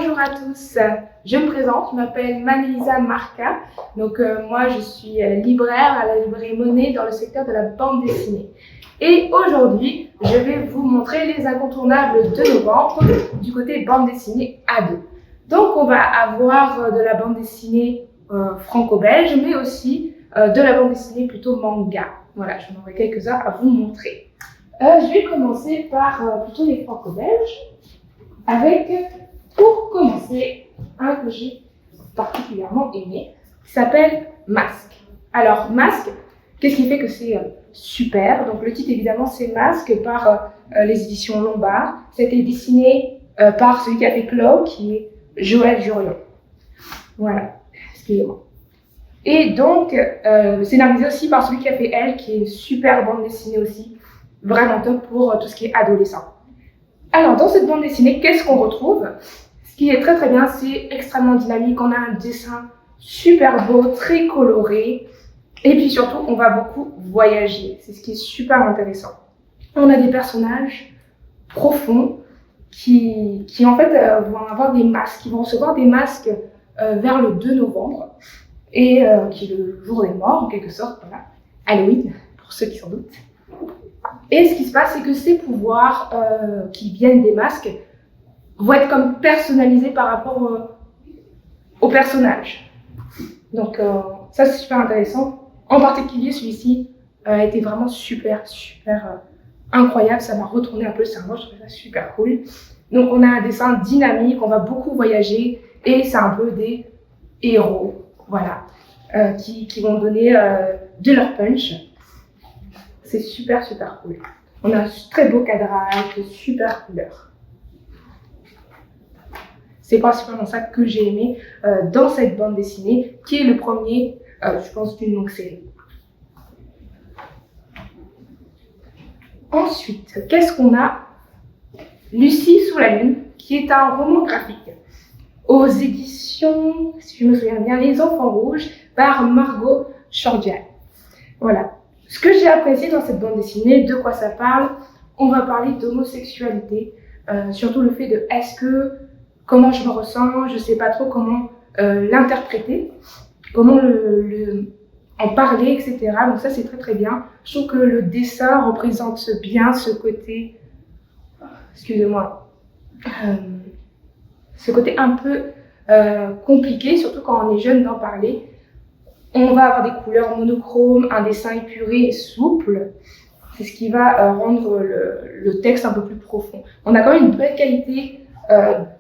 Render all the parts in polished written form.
Bonjour à tous, je me présente, je m'appelle Manelisa Marca. Moi je suis libraire à la librairie Monet dans le secteur de la bande dessinée. Et aujourd'hui, je vais vous montrer les incontournables de novembre du côté bande dessinée ado. Donc on va avoir de la bande dessinée franco-belge, mais aussi de la bande dessinée plutôt manga. Voilà, j'en aurai quelques-uns à vous montrer. Je vais commencer par plutôt les franco-belges, avec, pour commencer, un que j'ai particulièrement aimé, qui s'appelle Masque. Alors, Masque, qu'est-ce qui fait que c'est super? Donc, le titre, évidemment, c'est Masque par les éditions Lombard. Ça a été dessiné par celui qui a fait Claw, qui est Joël Jurion. Voilà, excusez-moi. Et donc, scénarisé aussi par celui qui a fait Elle, qui est une super bande dessinée aussi, vraiment top pour tout ce qui est adolescent. Alors, dans cette bande dessinée, qu'est-ce qu'on retrouve? Ce qui est très très bien, c'est extrêmement dynamique. On a un dessin super beau, très coloré. Et puis surtout, on va beaucoup voyager. C'est ce qui est super intéressant. On a des personnages profonds qui en fait vont avoir des masques. Ils vont recevoir des masques vers le 2 novembre. Et qui est le jour des morts, en quelque sorte. Voilà. Halloween, pour ceux qui s'en doutent. Et ce qui se passe, c'est que ces pouvoirs qui viennent des masques vont être comme personnalisés par rapport au personnage. Donc ça, c'est super intéressant. En particulier, celui-ci était vraiment super incroyable. Ça m'a retourné un peu le cerveau, je trouvais ça super cool. Donc on a un dessin dynamique, on va beaucoup voyager et c'est un peu des héros, voilà, qui vont donner de leur punch. C'est super cool. On a un très beau cadrage, de super couleurs. C'est principalement ça que j'ai aimé dans cette bande dessinée, qui est le premier, je pense, d'une longue série. Ensuite, qu'est-ce qu'on a? Lucie sous la lune, qui est un roman graphique aux éditions, si je me souviens bien, Les Enfants Rouges, par Margot Chordial. Voilà. Ce que j'ai apprécié dans cette bande dessinée, de quoi ça parle? On va parler d'homosexualité, surtout le fait de comment je me ressens, je sais pas trop comment l'interpréter, comment en parler, etc. Donc ça, c'est très bien. Je trouve que le dessin représente bien ce côté, excusez-moi, ce côté un peu compliqué, surtout quand on est jeune d'en parler. On va avoir des couleurs monochromes, un dessin épuré et souple. C'est ce qui va rendre le texte un peu plus profond. On a quand même une belle qualité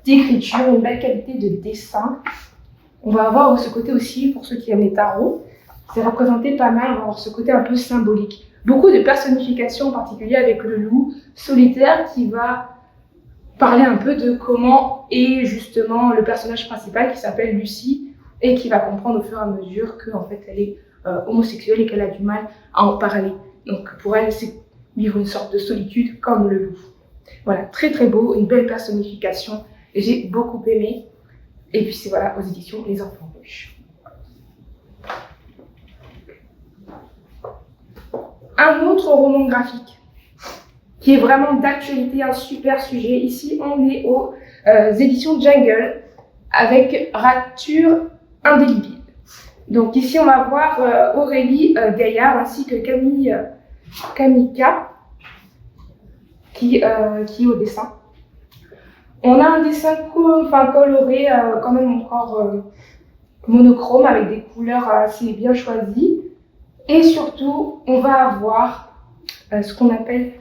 d'écriture, une belle qualité de dessin. On va avoir ce côté aussi, pour ceux qui aiment les tarots, c'est représenté pas mal, on va avoir ce côté un peu symbolique. Beaucoup de personnification, en particulier avec le loup solitaire qui va parler un peu de comment est justement le personnage principal qui s'appelle Lucie, et qui va comprendre au fur et à mesure qu'en fait elle est homosexuelle et qu'elle a du mal à en parler. Donc pour elle, c'est vivre une sorte de solitude comme le loup. Voilà, très beau, une belle personnification, et j'ai beaucoup aimé. Et puis c'est voilà, aux éditions Les Enfants Rouges. Un autre roman graphique qui est vraiment d'actualité, un super sujet. Ici, on est aux éditions Jungle avec Rature indélébile. Donc ici, on va voir Aurélie Gaillard ainsi que Camille K qui est au dessin. On a un dessin coloré, quand même encore monochrome avec des couleurs assez bien choisies. Et surtout, on va avoir ce qu'on appelle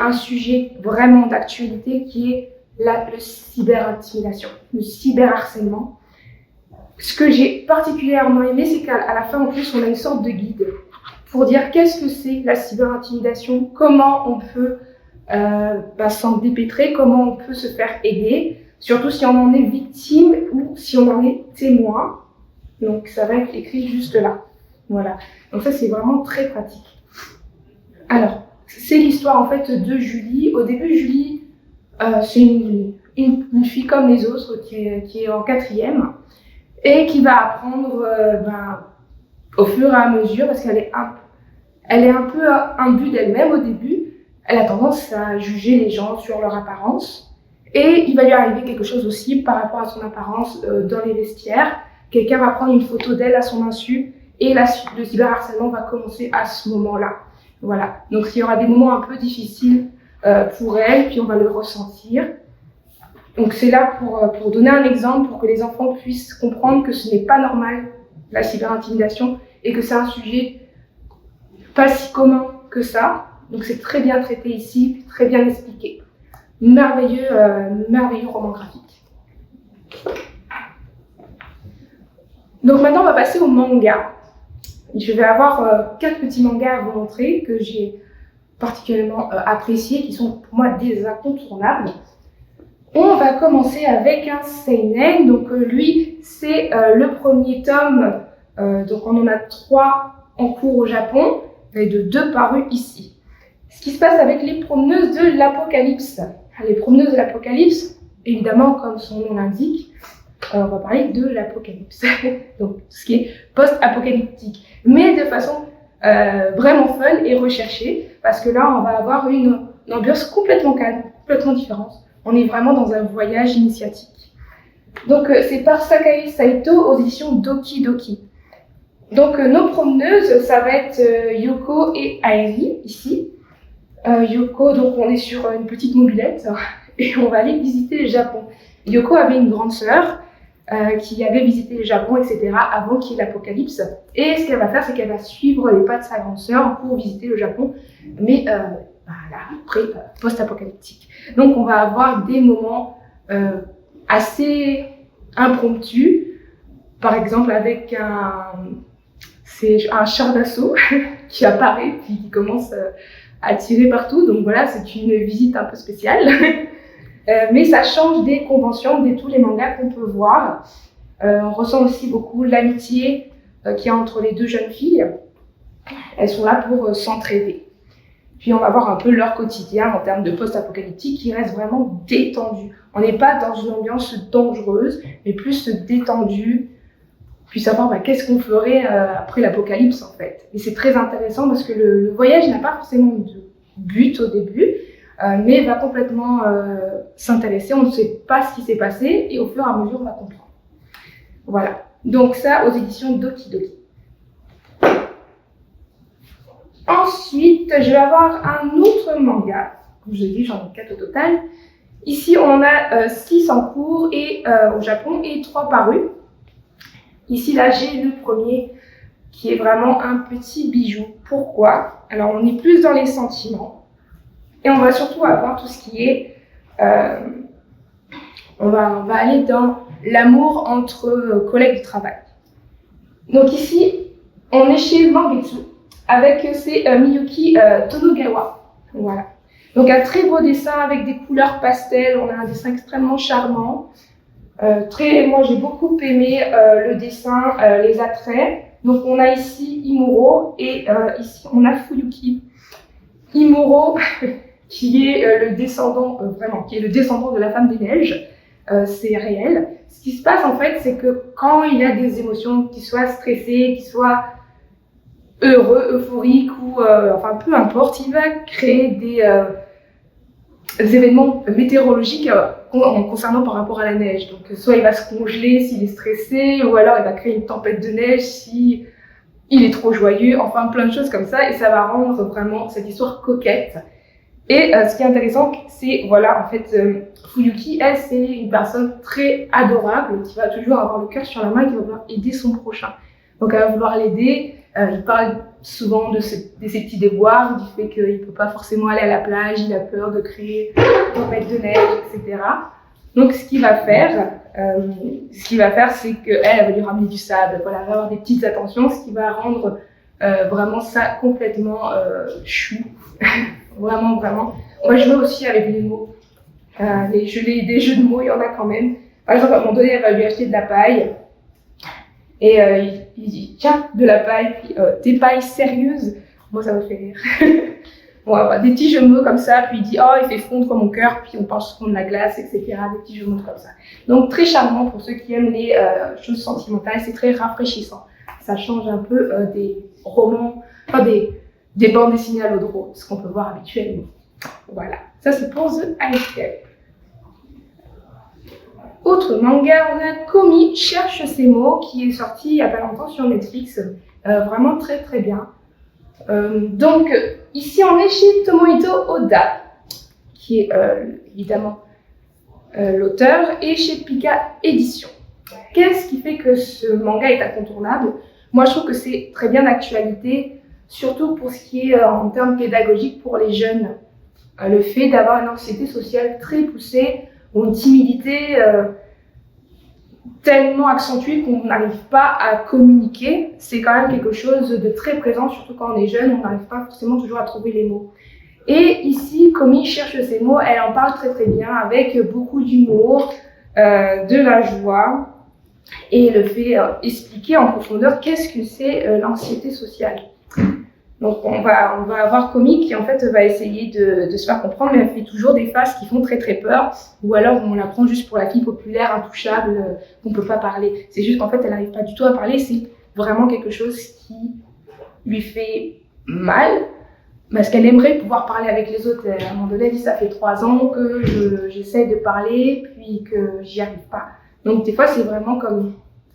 un sujet vraiment d'actualité qui est le cyberintimidation, le cyberharcèlement. Ce que j'ai particulièrement aimé, c'est qu'à la fin, en plus, on a une sorte de guide pour dire qu'est-ce que c'est la cyberintimidation, comment on peut s'en dépêtrer, comment on peut se faire aider, surtout si on en est victime ou si on en est témoin. Donc ça va être écrit juste là. Voilà. Donc ça, c'est vraiment très pratique. Alors, c'est l'histoire en fait de Julie. Au début, Julie, c'est une fille comme les autres qui est en 4e. Et qui va apprendre au fur et à mesure, parce qu'elle est un peu imbue d'elle-même au début. Elle a tendance à juger les gens sur leur apparence. Et il va lui arriver quelque chose aussi par rapport à son apparence dans les vestiaires. Quelqu'un va prendre une photo d'elle à son insu et le cyberharcèlement va commencer à ce moment-là. Voilà. Donc il y aura des moments un peu difficiles pour elle, puis on va le ressentir. Donc c'est là pour donner un exemple, pour que les enfants puissent comprendre que ce n'est pas normal, la cyberintimidation, et que c'est un sujet pas si commun que ça. Donc c'est très bien traité ici, très bien expliqué. Merveilleux roman graphique. Donc maintenant on va passer au manga. Je vais avoir 4 petits mangas à vous montrer que j'ai particulièrement appréciés, qui sont pour moi des incontournables. On va commencer avec un seinen. Donc lui, c'est le premier tome. Donc on en a 3 en cours au Japon et de 2 parus ici. Ce qui se passe avec les promeneuses de l'apocalypse. Les promeneuses de l'apocalypse, évidemment, comme son nom l'indique, on va parler de l'apocalypse. Donc tout ce qui est post-apocalyptique, mais de façon vraiment fun et recherchée, parce que là, on va avoir une ambiance complètement calme, complètement différente. On est vraiment dans un voyage initiatique. Donc c'est par Sakae Saito aux éditions Doki Doki. Donc nos promeneuses, ça va être Yoko et Airi ici. Yoko, donc on est sur une petite mobilette et on va aller visiter le Japon. Yoko avait une grande sœur qui avait visité le Japon, etc. avant qu'il y ait l'apocalypse. Et ce qu'elle va faire, c'est qu'elle va suivre les pas de sa grande sœur pour visiter le Japon, mais voilà, après post-apocalyptique. Donc on va avoir des moments assez impromptus, par exemple avec un char d'assaut qui apparaît puis qui commence à tirer partout. Donc voilà, c'est une visite un peu spéciale. Mais ça change des conventions de tous les mangas qu'on peut voir. On ressent aussi beaucoup l'amitié qu'il y a entre les 2 jeunes filles. Elles sont là pour s'entraider. Puis on va voir un peu leur quotidien en termes de post-apocalyptique qui reste vraiment détendu. On n'est pas dans une ambiance dangereuse, mais plus détendu. Puis savoir qu'est-ce qu'on ferait après l'apocalypse en fait. Et c'est très intéressant parce que le voyage n'a pas forcément de but au début, mais va complètement s'intéresser. On ne sait pas ce qui s'est passé et au fur et à mesure on va comprendre. Voilà. Donc ça aux éditions Doki Doki. Ensuite, je vais avoir un autre manga. Comme je l'ai dit, j'en ai 4 au total. Ici, on a 6 en cours et au Japon et 3 parus. Ici, là, j'ai le premier qui est vraiment un petit bijou. Pourquoi? Alors, on est plus dans les sentiments et on va surtout avoir tout ce qui est... on va aller dans l'amour entre collègues de travail. Donc ici, on est chez Mangetsu avec Miyuki Tonogawa. Voilà. Donc un très beau dessin avec des couleurs pastel. On a un dessin extrêmement charmant. Moi j'ai beaucoup aimé le dessin, les attraits. Donc on a ici Imuro et ici on a Fuyuki. Imuro qui est le descendant qui est le descendant de la femme des neiges. C'est réel. Ce qui se passe en fait, c'est que quand il a des émotions, qu'il soit stressé, qu'il soit heureux, euphorique ou enfin peu importe, il va créer des événements météorologiques concernant par rapport à la neige. Donc soit il va se congeler s'il est stressé, ou alors il va créer une tempête de neige si il est trop joyeux, enfin plein de choses comme ça, et ça va rendre vraiment cette histoire coquette. Et ce qui est intéressant, c'est, voilà, en fait, Fuyuki, elle, c'est une personne très adorable, qui va toujours avoir le cœur sur la main, qui va vouloir aider son prochain. Donc elle va vouloir l'aider. Il parle souvent de ses petits déboires, du fait qu'il ne peut pas forcément aller à la plage, il a peur de créer une tempête de neige, etc. Donc ce qu'il va faire, c'est qu'elle va lui ramener du sable, voilà, elle va avoir des petites attentions, ce qui va rendre vraiment ça complètement chou. Vraiment, vraiment. On va jouer aussi avec les mots. Des jeux de mots, il y en a quand même. Par exemple, à un moment donné, elle va lui acheter de la paille. Et il dit, tiens, de la paille, puis des pailles sérieuses. Moi, ça me fait rire. Bon, voilà, des petits jeux de mots comme ça, puis il dit, oh, il fait fondre mon cœur, puis on pense souvent de la glace, etc. Des petits jeux de mots comme ça. Donc, très charmant pour ceux qui aiment les choses sentimentales, c'est très rafraîchissant. Ça change un peu des romans, enfin des bandes dessinées à l'eau de rose, ce qu'on peut voir habituellement. Voilà, ça c'est pour The Ice Cap. autre manga, on a Komi cherche ses mots qui est sorti il n'y a pas longtemps sur Netflix. Vraiment très très bien. Donc ici on est chez Tomohito Oda, qui est évidemment l'auteur, et chez Pika Édition. Qu'est-ce qui fait que ce manga est incontournable? Moi je trouve que c'est très bien d'actualité, surtout pour ce qui est en termes pédagogiques pour les jeunes. Le fait d'avoir une anxiété sociale très poussée, ou une timidité tellement accentuée qu'on n'arrive pas à communiquer, c'est quand même quelque chose de très présent, surtout quand on est jeune, on n'arrive pas forcément toujours à trouver les mots. Et ici, Komi cherche ses mots, elle en parle très très bien, avec beaucoup d'humour, de la joie, et le fait expliquer en profondeur qu'est-ce que c'est l'anxiété sociale. Donc on va avoir Komi qui en fait va essayer de se faire comprendre, mais elle fait toujours des phases qui font très très peur, ou alors on la prend juste pour la fille populaire, intouchable, qu'on peut pas parler. C'est juste qu'en fait elle n'arrive pas du tout à parler, c'est vraiment quelque chose qui lui fait mal, parce qu'elle aimerait pouvoir parler avec les autres. À un moment donné, elle dit ça fait 3 ans que j'essaie de parler, puis que j'y arrive pas. Donc des fois c'est vraiment comme,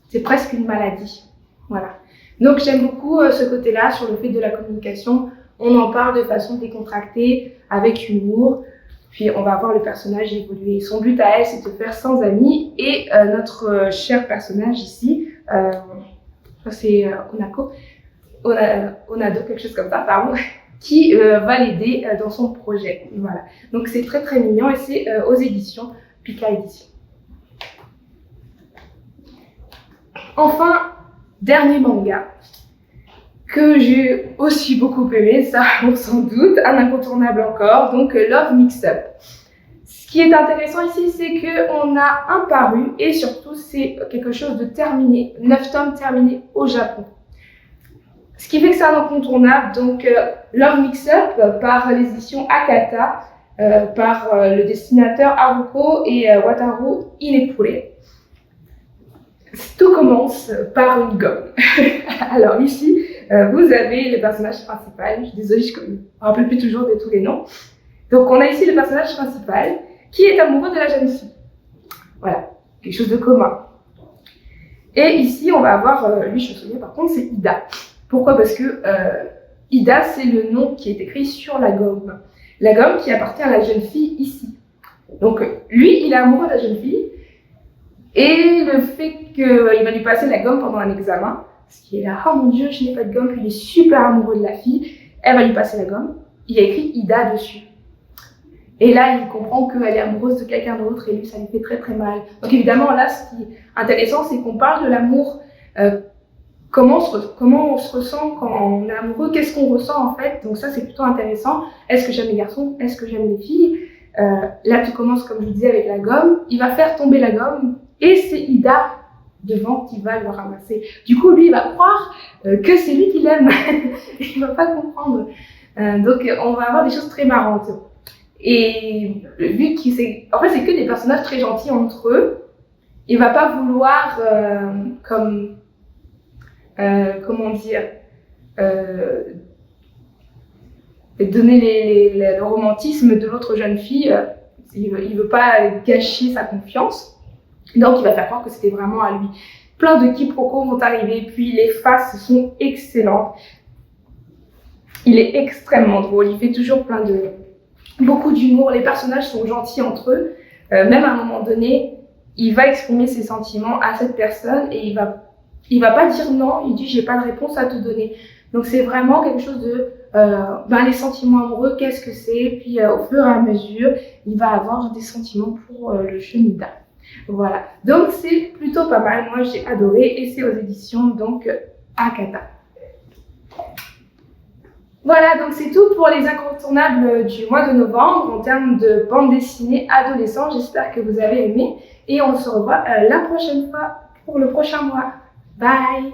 c'est presque une maladie, voilà. Donc j'aime beaucoup ce côté-là sur le fait de la communication. On en parle de façon décontractée, avec humour. Puis on va voir le personnage évoluer. Son but à elle, c'est de faire 100 amis. Et notre cher personnage ici, c'est Onado, quelque chose comme ça, pardon, qui va l'aider dans son projet. Voilà. Donc c'est très très mignon et c'est aux éditions Pika Édition. Enfin, dernier manga que j'ai aussi beaucoup aimé, ça on s'en doute, un incontournable encore, donc Love Mix-Up. Ce qui est intéressant ici, c'est qu'on a un paru et surtout c'est quelque chose de terminé, 9 tomes terminés au Japon. Ce qui fait que c'est un incontournable, donc Love Mix-Up par les éditions Akata, par le dessinateur Haruko et Wataru Inekure. Tout commence par une gomme. Alors ici, vous avez le personnage principal. Je suis désolée, je ne me rappelle plus toujours de tous les noms. Donc on a ici le personnage principal qui est amoureux de la jeune fille. Voilà, quelque chose de commun. Et ici, on va avoir, lui je me souviens par contre, c'est Ida. Pourquoi? Parce que Ida, c'est le nom qui est écrit sur la gomme. La gomme qui appartient à la jeune fille ici. Donc lui, il est amoureux de la jeune fille. Et le fait qu'il va lui passer la gomme pendant un examen, parce qu'il est là, oh mon Dieu, je n'ai pas de gomme, puis il est super amoureux de la fille, elle va lui passer la gomme, il a écrit Ida dessus. Et là, il comprend qu'elle est amoureuse de quelqu'un d'autre et lui, ça lui fait très très mal. Donc évidemment, là, ce qui est intéressant, c'est qu'on parle de l'amour, comment on se ressent quand on est amoureux, qu'est-ce qu'on ressent en fait. Donc ça, c'est plutôt intéressant. Est-ce que j'aime les garçons? Est-ce que j'aime les filles? Là, tu commences, comme je vous disais, avec la gomme. Il va faire tomber la gomme. Et c'est Ida devant qui va le ramasser. Du coup, lui, il va croire que c'est lui qui l'aime. Il ne va pas comprendre. Donc, on va avoir des choses très marrantes. Et vu qu'il c'est... En fait, c'est que des personnages très gentils entre eux. Il ne va pas vouloir, comment dire, donner le romantisme de l'autre jeune fille. Il ne veut pas gâcher sa confiance. Donc, il va faire croire que c'était vraiment à lui. Plein de quiproquos vont arriver, puis les faces sont excellentes. Il est extrêmement drôle, il fait toujours beaucoup d'humour. Les personnages sont gentils entre eux. Même à un moment donné, il va exprimer ses sentiments à cette personne et il va pas dire non, il dit j'ai pas de réponse à te donner. Donc, c'est vraiment quelque chose de les sentiments amoureux, qu'est-ce que c'est? Puis au fur et à mesure, il va avoir des sentiments pour le jeune Ida. Voilà, donc c'est plutôt pas mal, moi j'ai adoré et c'est aux éditions donc Akata. Voilà, donc c'est tout pour les incontournables du mois de novembre en termes de bande dessinée adolescent. J'espère que vous avez aimé et on se revoit la prochaine fois pour le prochain mois. Bye!